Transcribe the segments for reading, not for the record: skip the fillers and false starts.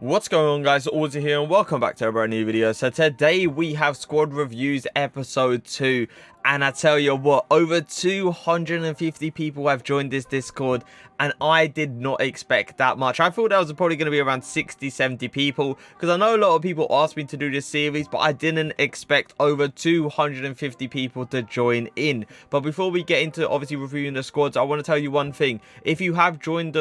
What's going on, guys? Auzio here and welcome back to a brand new video. So today we have squad reviews episode 2, and I tell you what, over 250 people have joined this Discord, and I did not expect that much. I thought that was probably going to be around 60-70 people, because I know a lot of people asked me to do this series, but I didn't expect over 250 people to join in. But before we get into obviously reviewing the squads, I want to tell you one thing. If you have joined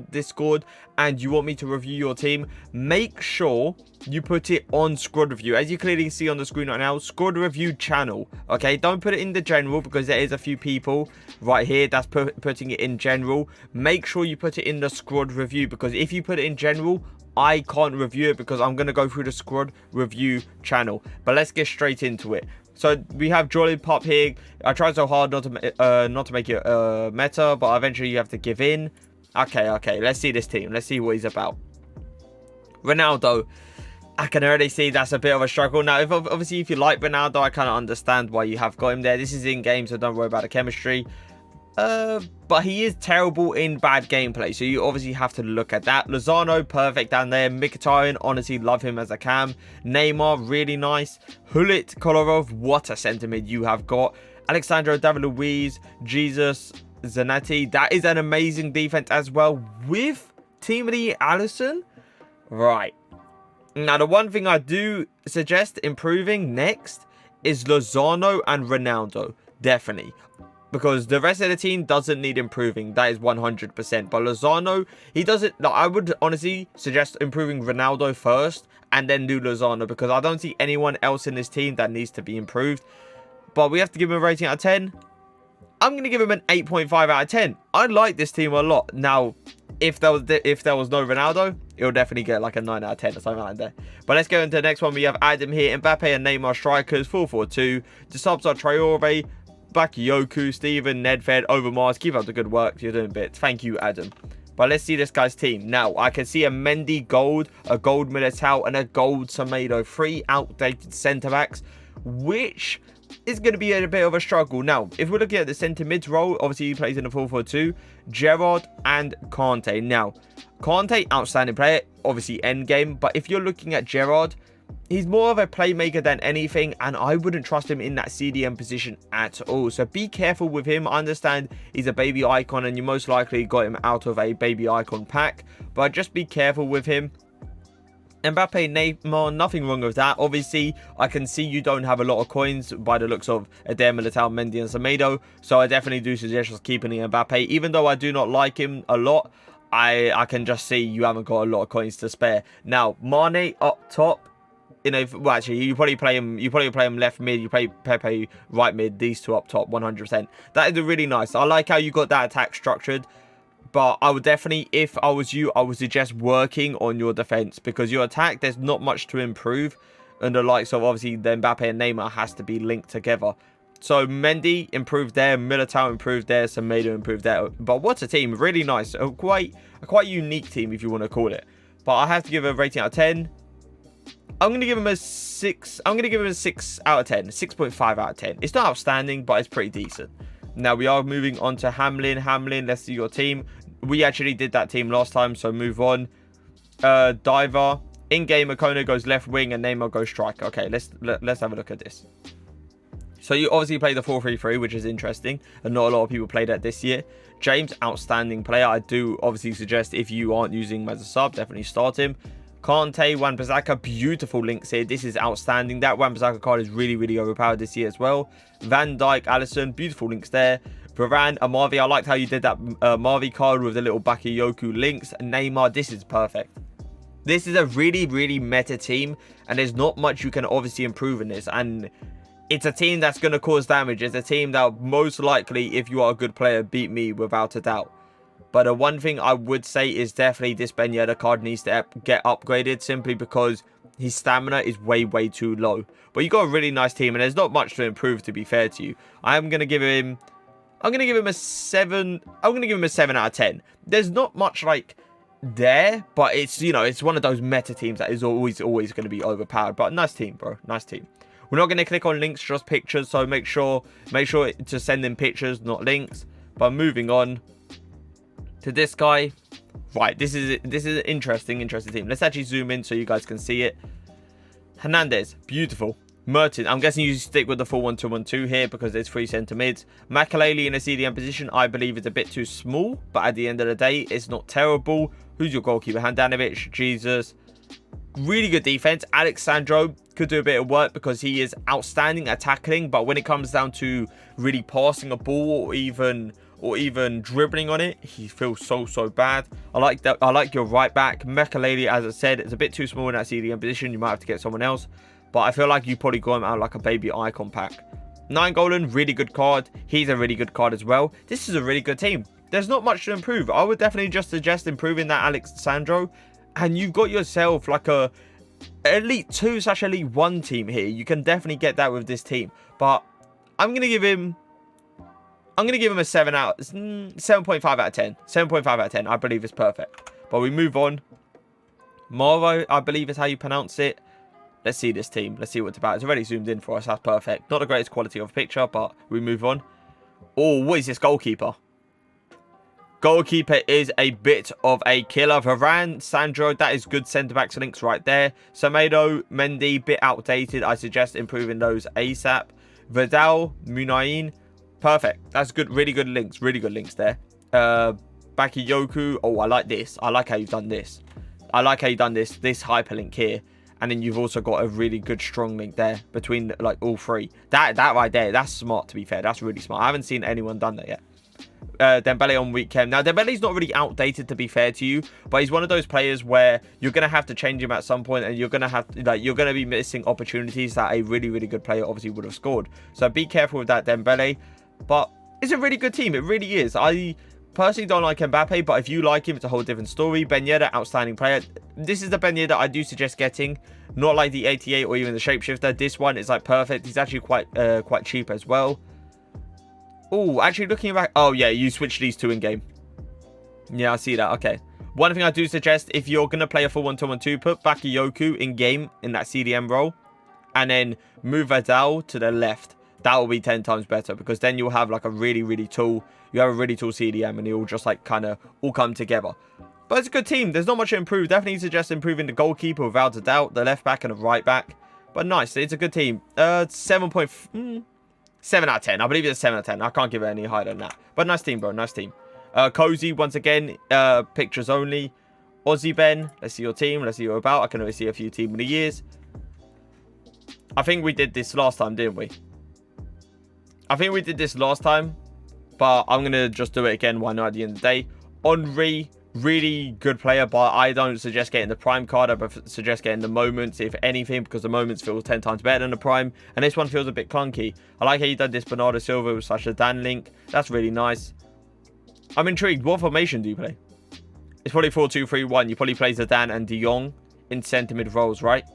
Discord and you want me to review your team, make sure you put it on squad review. As you clearly see on the screen right now, squad review channel. Okay, don't put it in the general, because there is a few people right here that's putting it in general. Make sure you put it in the squad review, because if you put it in general, I can't review it, because I'm going to go through the squad review channel. But let's get straight into it. So we have Jolly Pop here. I tried so hard not to make it meta, but eventually you have to give in. Okay, let's see this team. Let's see what he's about. Ronaldo, I can already see that's a bit of a struggle. Now, obviously if you like Ronaldo, I kind of understand why you have got him there. This is in game, so don't worry about the chemistry. But he is terrible in bad gameplay, so you obviously have to look at that. Lozano, perfect down there. Mkhitaryan, honestly love him as a cam. Neymar, really nice. Hulit, Kolarov, what a centre mid you have got. Alexandro, David Luiz, Jesus, Zanetti, that is an amazing defense as well, with Timothy Allison. Right. Now, the one thing I do suggest improving next is Lozano and Ronaldo. Definitely. Because the rest of the team doesn't need improving. That is 100%. But Lozano, he doesn't... No, I would honestly suggest improving Ronaldo first and then do Lozano, because I don't see anyone else in this team that needs to be improved. But we have to give him a rating out of 10. I'm going to give him an 8.5 out of 10. I like this team a lot. Now, if there was no Ronaldo, it'll definitely get like a 9 out of 10 or something like that. But let's go into the next one. We have Adam here. Mbappe and Neymar strikers, 4-4-2. The subs are Traore, Bakayoko, Steven, Nedved, Overmars. Keep up the good work. You're doing bits. Thank you, Adam. But let's see this guy's team. Now, I can see a Mendy gold, a gold Militao, and a gold Tomato. 3 outdated centre-backs, which is going to be a bit of a struggle. Now, if we're looking at the centre mids role, obviously he plays in a 4-4-2. Gerrard and Kante. Now, Kante, outstanding player, obviously end game. But if you're looking at Gerrard, he's more of a playmaker than anything, and I wouldn't trust him in that CDM position at all. So be careful with him. I understand he's a baby icon, and you most likely got him out of a baby icon pack, but just be careful with him. Mbappe, Neymar, nothing wrong with that. Obviously, I can see you don't have a lot of coins by the looks of Eder, Militao, Mendy, and Semedo. So I definitely do suggest just keeping Mbappe. Even though I do not like him a lot, I can just see you haven't got a lot of coins to spare. Now, Mane up top. You know, well, actually, you probably play him left mid. You play Pepe right mid. These two up top, 100%. That is really nice. I like how you got that attack structured. But I would definitely, if I was you, I would suggest working on your defense, because your attack, there's not much to improve. And the likes of, obviously, the Mbappe and Neymar has to be linked together. So Mendy improved there, Militao improved there, Semedo improved there. But what a team, really nice. A quite unique team, if you want to call it. But I have to give a rating out of 10. I'm going to give him a 6. I'm going to give him a 6 out of 10. 6.5 out of 10. It's not outstanding, but it's pretty decent. Now, we are moving on to Hamlin. Hamlin, let's see your team. We actually did that team last time, so move on. Diver. In-game, Akona goes left wing and Neymar goes striker. Okay, let's have a look at this. So you obviously play the 4-3-3, which is interesting, and not a lot of people play that this year. James, outstanding player. I do obviously suggest, if you aren't using him as a sub, definitely start him. Kante, Wan-Bissaka, beautiful links here. This is outstanding. That Wan-Bissaka card is really, really overpowered this year as well. Van Dijk, Allison, beautiful links there. Varane, Marvi, I liked how you did that Marvi card with the little Bakayoko links. Neymar, this is perfect. This is a really, really meta team, and there's not much you can obviously improve in this. And it's a team that's going to cause damage. It's a team that most likely, if you are a good player, beat me without a doubt. But the one thing I would say is definitely this Ben Yedder card needs to get upgraded, simply because his stamina is way, way too low. But you got a really nice team, and there's not much to improve, to be fair to you. I'm going to give him a 7. I'm going to give him a 7 out of 10. There's not much like there, but it's, you know, it's one of those meta teams that is always going to be overpowered. But nice team, bro. Nice team. We're not going to click on links, just pictures. So make sure to send in pictures, not links. But moving on to this guy, Right, this is an interesting team. Let's actually zoom in so you guys can see it. Hernandez, beautiful. Merton, I'm guessing you stick with the 4-1-2-1-2 here because there's 3 centre mids. Makelele in a CDM position, I believe is a bit too small, but at the end of the day, it's not terrible. Who's your goalkeeper? Handanovic, Jesus. Really good defense. Alexandro could do a bit of work because he is outstanding at tackling, but when it comes down to really passing a ball or even dribbling on it, he feels so bad. I like that. I like your right back. Makelele, as I said, is a bit too small in that CDM position. You might have to get someone else, but I feel like you probably got him out like a baby icon pack. 9 Golan, really good card. He's a really good card as well. This is a really good team. There's not much to improve. I would definitely just suggest improving that Alexandro, and you've got yourself like a Elite 2/Elite 1 team here. You can definitely get that with this team. But I'm gonna give him a 7.5 out of 10. 7.5 out of 10. I believe it's perfect. But we move on. Mohr, I believe is how you pronounce it. Let's see this team. Let's see what it's about. It's already zoomed in for us. That's perfect. Not the greatest quality of picture, but we move on. Oh, what is this goalkeeper? Goalkeeper is a bit of a killer. Varane, Sandro, that is good centre-backs links right there. Semedo, Mendy, bit outdated. I suggest improving those ASAP. Vidal, Munain, perfect. That's good. Really good links. Really good links there. Bakayoko. Oh, I like this. I like how you've done this. I like how you've done this hyperlink here. And then you've also got a really good strong link there between like all 3. That right there, that's smart to be fair. That's really smart. I haven't seen anyone done that yet. Dembele on weekend. Now, Dembele's not really outdated to be fair to you, but he's one of those players where you're going to have to change him at some point, and you're going to have you're going to be missing opportunities that a really good player obviously would have scored. So be careful with that, Dembele. But it's a really good team. It really is. I personally don't like Mbappe, but if you like him, it's a whole different story. Ben Yedder, outstanding player. This is the Ben Yedder I do suggest getting, not like the 88 or even the Shapeshifter. This one is like perfect. He's actually quite cheap as well. Oh, actually looking back. Oh, yeah, you switch these 2 in game. Yeah, I see that. Okay. One thing I do suggest, if you're going to play a 4-1-2-1-2, put Bakayoko in game in that CDM role. And then move Vidal to the left. That will be 10 times better because then you'll have like a really tall. You have a really tall CDM and it'll just like kind of all come together. But it's a good team. There's not much to improve. Definitely suggest improving the goalkeeper without a doubt. The left back and the right back. But nice. It's a good team. 7 out of 10. I believe it's a 7 out of 10. I can't give it any higher than that. But nice team, bro. Nice team. Cozy, once again, pictures only. Aussie Ben, let's see your team. Let's see what you're about. I can only see a few team of the years. I think we did this last time, didn't we? I think we did this last time. But I'm going to just do it again. Why not at the end of the day? Henry, really good player, but I don't suggest getting the prime card. I suggest getting the moments, if anything, because the moments feel 10 times better than the prime, and this one feels a bit clunky. I like how you done this Bernardo Silva with such a Dan link. That's really nice. I'm intrigued. What formation do you play? It's probably 4-2-3-1. You probably play Zidane and De Jong in centre mid roles, right?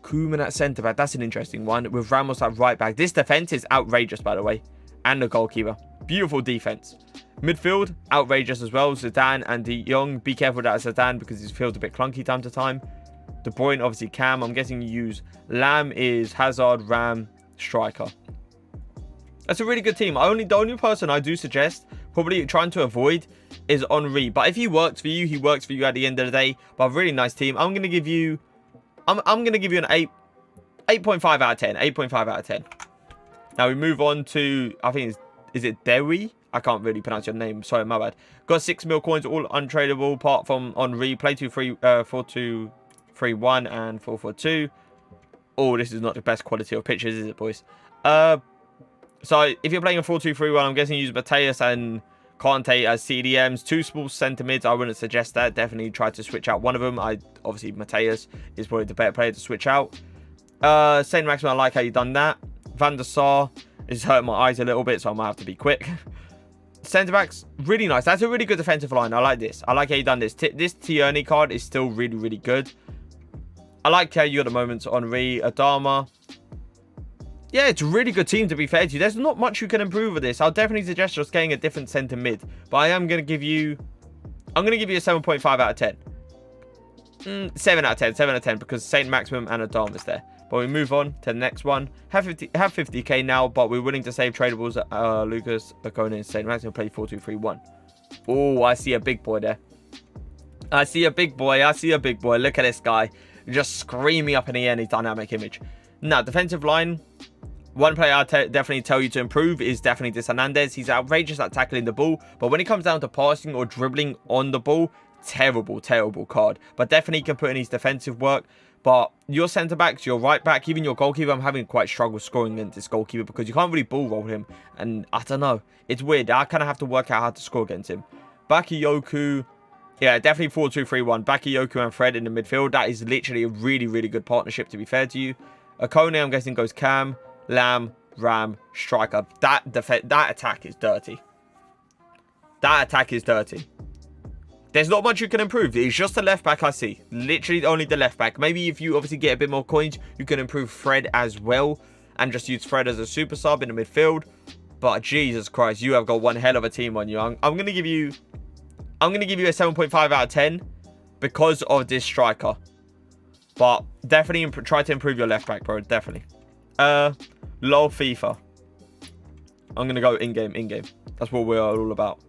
Koeman at centre back. That's an interesting one. With Ramos at right back. This defense is outrageous, by the way, and the goalkeeper. Beautiful defense. Midfield, outrageous as well. Zidane and De Jong. Be careful with that Zidane because he feels a bit clunky time to time. De Bruyne, obviously Cam. I'm guessing you use Lam is Hazard, Ram, striker. That's a really good team. The only person I do suggest probably trying to avoid is Henry. But if he works for you, he works for you at the end of the day. But a really nice team. I'm going to give you an 8.5 out of 10. 8.5 out of 10. Now we move on to, I think is it Dewi? I can't really pronounce your name. Sorry, my bad. Got 6 mil coins, all untradeable, apart from Henry. Play 4-2-3-1 and 4-4-2. Oh, this is not the best quality of pictures, is it, boys? So if you're playing a 4-2-3-1, I'm guessing you use Mateus and Conte as CDMs. 2 small centre mids. I wouldn't suggest that. Definitely try to switch out one of them. Obviously, Mateus is probably the better player to switch out. Saint Maximin, I like how you've done that. Van der Sar is hurting my eyes a little bit, so I might have to be quick. Centre backs, really nice. That's a really good defensive line. I like this. I like how you've done this. This Tierney card is still really good. I like how you got the moments. Henry, Adama. Yeah, it's a really good team, to be fair to you. There's not much you can improve with this. I'll definitely suggest just getting a different centre mid. But I am going to give you... I'm going to give you a 7.5 out of 10. 7 out of 10. 7 out of 10 because Saint Maximum and Adama is there. But we move on to the next one. Have 50k now, but we're willing to save tradables. Lucas Akona and Saint Maximum play 4-2-3-1. Oh, I see a big boy there. I see a big boy. I see a big boy. Look at this guy. Just screaming up in the air in his dynamic image. Now, defensive line. One player I'll definitely tell you to improve is definitely this Hernandez. He's outrageous at tackling the ball. But when it comes down to passing or dribbling on the ball, terrible, terrible card. But definitely can put in his defensive work. But your centre-backs, your right-back, even your goalkeeper, I'm having quite struggle scoring against this goalkeeper because you can't really ball roll him. And I don't know. It's weird. I kind of have to work out how to score against him. Bakayoko. Yeah, definitely 4-2-3-1. Bakayoko and Fred in the midfield. That is literally a really, really good partnership, to be fair to you. Akone, I'm guessing, goes Cam, Lamb, Ram, Striker. That attack is dirty. That attack is dirty. There's not much you can improve. It's just the left back I see. Literally only the left back. Maybe if you obviously get a bit more coins, you can improve Fred as well. And just use Fred as a super sub in the midfield. But Jesus Christ, you have got one hell of a team on you. I'm going to give you a 7.5 out of 10 because of this striker. But definitely try to improve your left back, bro. Definitely. LOL FIFA. I'm going to go in-game. That's what we're all about.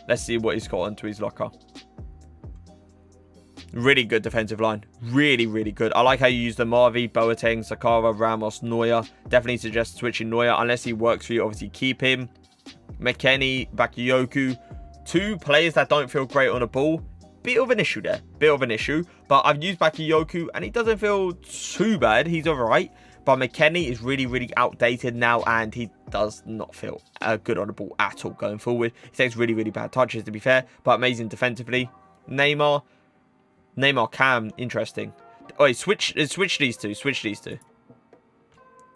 Let's see what he's got onto his locker. Really good defensive line. Really, really good. I like how you use the Marvi, Boateng, Sakara, Ramos, Neuer. Definitely suggest switching Neuer. Unless he works for you, obviously keep him. McKennie, Bakayoko. Two players that don't feel great on the ball. Bit of an issue there. Bit of an issue. But I've used Bakayoko and he doesn't feel too bad. He's alright. But McKennie is really, really outdated now. And he does not feel good on the ball at all going forward. He takes really, really bad touches, to be fair. But amazing defensively. Neymar, Cam, interesting. Oh, switch these two. Switch these two.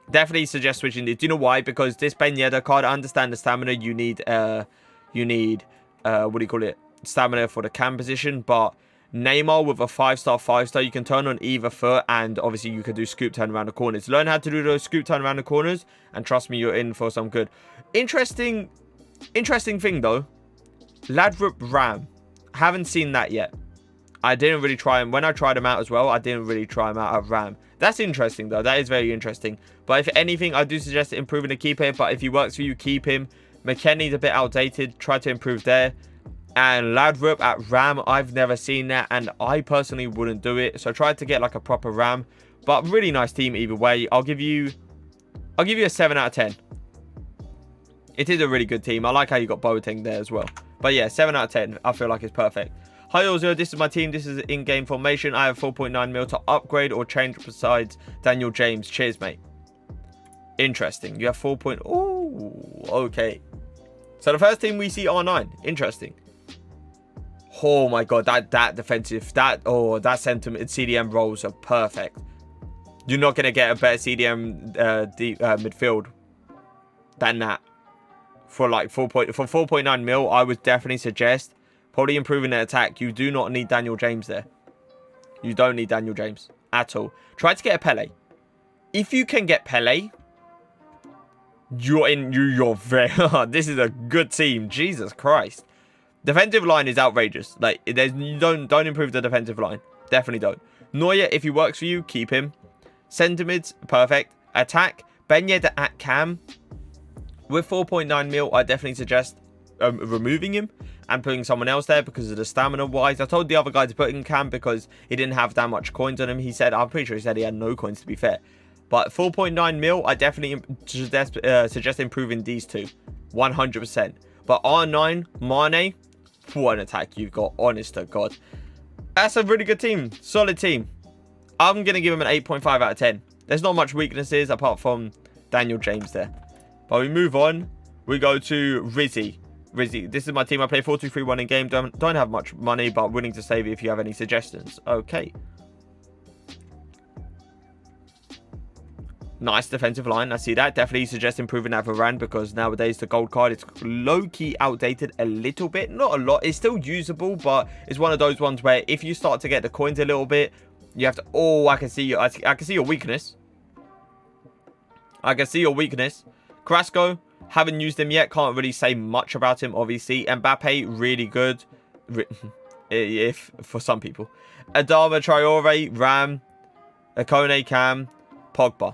Definitely suggest switching these. Do you know why? Because this Ben Yedder card, I understand the stamina. You need what do you call it? Stamina for the Cam position. But Neymar with a 5-star, you can turn on either foot. And obviously you can do scoop turn around the corners. Learn how to do those scoop turn around the corners. And trust me, you're in for some good. Interesting thing though. Ladrup Ram. Haven't seen that yet. I didn't really try him. When I tried him out as well, I didn't really try him out at Ram. That's interesting, though. That is very interesting. But if anything, I do suggest improving the keeper. But if he works for you, keep him. McKennie's a bit outdated. Try to improve there. And Ladrup at Ram, I've never seen that. And I personally wouldn't do it. So try to get like a proper Ram. But really nice team either way. I'll give you a 7 out of 10. It is a really good team. I like how you got Boateng there as well. But yeah, 7 out of 10. I feel like it's perfect. Hi Auzio, this is my team. This is in-game formation. I have 4.9 mil to upgrade or change besides Daniel James. Cheers, mate. Interesting. You have 4. Oh, okay. So the first team we see R9. Interesting. Oh my god, that defensive, that sentiment CDM roles are perfect. You're not gonna get a better CDM midfield than that. For like 4.9 mil, I would definitely suggest probably improving the attack. You do not need Daniel James there. You don't need Daniel James at all. Try to get a Pele. If you can get Pele, you're very... This is a good team. Jesus Christ. Defensive line is outrageous. Like, don't improve the defensive line. Definitely don't. Neuer, if he works for you, keep him. Centimeters, perfect. Attack, Ben Yedder at Cam. With 4.9 mil, I definitely suggest removing him and putting someone else there because of the stamina wise. I told the other guy to put in Cam because he didn't have that much coins on him. I'm pretty sure he said he had no coins, to be fair. But 4.9 mil, I definitely suggest improving these two. 100%. But R9, Mane, what an attack you've got, honest to God. That's a really good team. Solid team. I'm going to give him an 8.5 out of 10. There's not much weaknesses apart from Daniel James there. But we move on. We go to Rizzy. This is my team. I play 4-2-3-1 in game. Don't have much money, but willing to save it if you have any suggestions. Okay. Nice defensive line. I see that. Definitely suggest improving that Varane because nowadays the gold card is low-key outdated a little bit. Not a lot. It's still usable, but it's one of those ones where if you start to get the coins a little bit, you have to... Oh, I can see you. I can see your weakness. I can see your weakness. Carrasco, haven't used him yet. Can't really say much about him, obviously. Mbappe, really good. If for some people. Adama Traore, Ram, Akone, Cam, Pogba.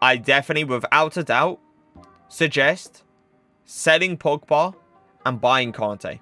I definitely, without a doubt, suggest selling Pogba and buying Kante.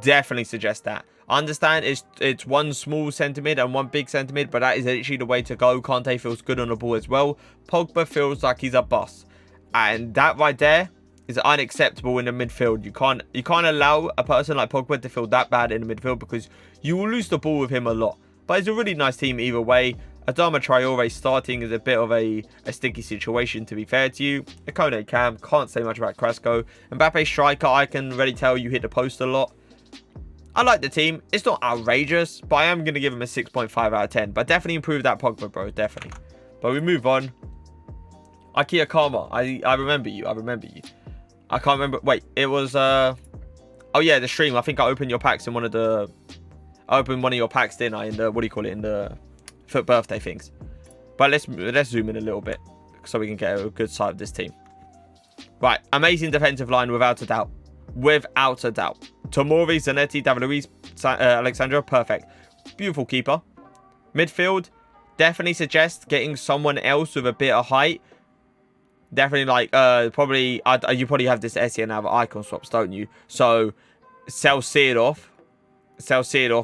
Definitely suggest that. I understand it's one small centre mid and one big centre mid, but that is literally the way to go. Kante feels good on the ball as well. Pogba feels like he's a bust. And that right there is unacceptable in the midfield. You can't allow a person like Pogba to feel that bad in the midfield, because you will lose the ball with him a lot. But it's a really nice team either way. Adama Traore starting is a bit of a sticky situation, to be fair to you. Ikone Cam, can't say much about Cresco. Mbappe striker, I can really tell you hit the post a lot. I like the team. It's not outrageous, but I am going to give him a 6.5 out of 10. But definitely improve that Pogba, bro. Definitely. But we move on. Ikea Karma. I remember you. I remember you. I can't remember. Wait, it was... Oh, yeah, the stream. I think I opened your packs in one of the... I opened one of your packs, didn't I? In the... What do you call it? In the... for birthday things. But let's zoom in a little bit so we can get a good sight of this team. Right. Amazing defensive line, without a doubt. Without a doubt. Tomori, Zanetti, David Luiz, Alexandra, perfect. Beautiful keeper. Midfield, definitely suggest getting someone else with a bit of height. Definitely, like, probably, you probably have this SEN now icon swaps, don't you? So, sell Seedorf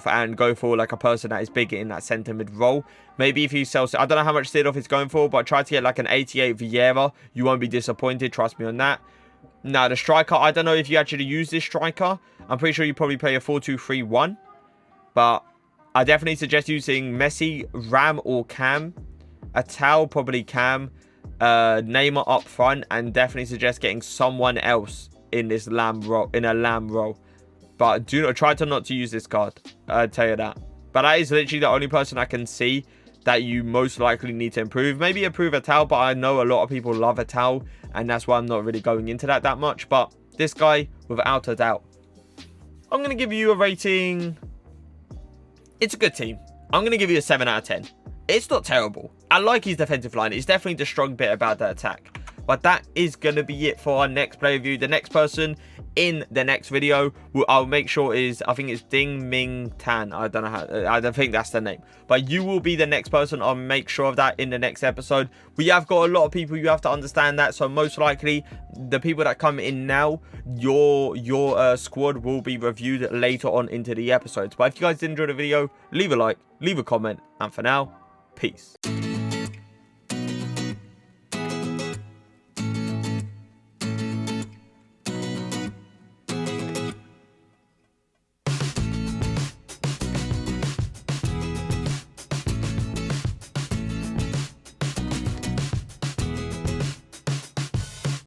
and go for, like, a person that is bigger in that centre mid role. Maybe if you sell, I don't know how much Seedorf is going for, but try to get, like, an 88 Vieira. You won't be disappointed, trust me on that. Now, the striker, I don't know if you actually use this striker. I'm pretty sure you probably play a 4-2-3-1. But I definitely suggest using Messi, Ram, or Cam. Atal, probably Cam. Neymar up front. And definitely suggest getting someone else in this Lamb role. But do not try to not to use this card. I'll tell you that. But that is literally the only person I can see that you most likely need to improve. Maybe improve Atal, but I know a lot of people love Atal, and that's why I'm not really going into that much. But this guy, without a doubt, I'm going to give you a rating. It's a good team. I'm going to give you a 7 out of 10. It's not terrible. I like his defensive line. It's definitely the strong bit about the attack. But that is going to be it for our next play review. The next person in the next video, I'll make sure is, I think it's Ding Ming Tan. I don't know how, I don't think that's the name. But you will be the next person. I'll make sure of that in the next episode. We have got a lot of people. You have to understand that. So most likely, the people that come in now, your squad will be reviewed later on into the episodes. But if you guys did enjoy the video, leave a like, leave a comment. And for now, peace.